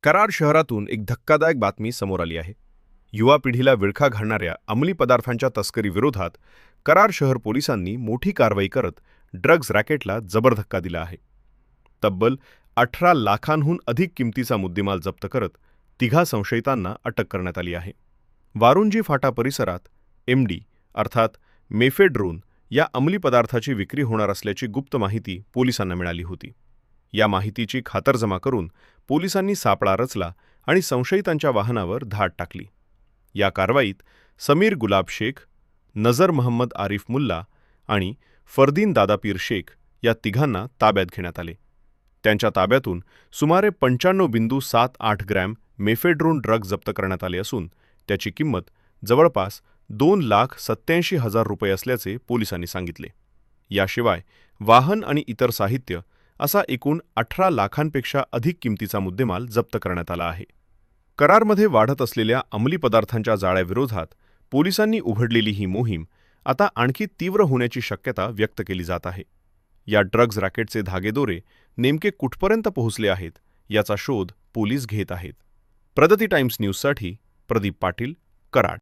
कराड शहरातून एक धक्कादायक बातमी समोर आली आहे. युवा पिढीला विळखा घालणाऱ्या अंमली पदार्थांच्या तस्करीविरोधात कराड शहर पोलिसांनी मोठी कारवाई करत ड्रग्ज रॅकेटला जबर धक्का दिला आहे. तब्बल 18 लाखांहून अधिक किमतीचा मुद्देमाल जप्त करत तिघा संशयितांना अटक करण्यात आली आहे. वारुंजी फाटा परिसरात एमडी अर्थात मेफेड्रोन या अंमली पदार्थाची विक्री होणार असल्याची गुप्त माहिती पोलिसांना मिळाली होती. या माहितीची खातरजमा करून पोलिसांनी सापळा रचला आणि संशयितांच्या वाहनावर धाड टाकली. या कारवाईत समीर गुलाब शेख, नजर महम्मद आरिफ मुल्ला आणि फरदीन दादापीर शेख या तिघांना ताब्यात घेण्यात आले. त्यांच्या ताब्यातून सुमारे 95.78 ग्रॅम मेफेड्रोन ड्रग्ज जप्त करण्यात आले असून त्याची किंमत जवळपास 2,87,000 रुपये असल्याचे पोलिसांनी सांगितले. याशिवाय वाहन आणि इतर साहित्य असा एकूण 18 लाखांपेक्षा अधिक किमतीचा मुद्देमाल जप्त करण्यात आला आहे. करारमध्ये वाढत असलेल्या अंमली पदार्थांच्या जाळ्याविरोधात पोलिसांनी उघडलेली ही मोहीम आता आणखी तीव्र होण्याची शक्यता व्यक्त केली जात आहे. या ड्रग्ज रॅकेटचे धागेदोरे नेमके कुठपर्यंत पोहोचले आहेत याचा शोध पोलीस घेत आहेत. प्रगती टाइम्स न्यूजसाठी प्रदीप पाटील, कराड.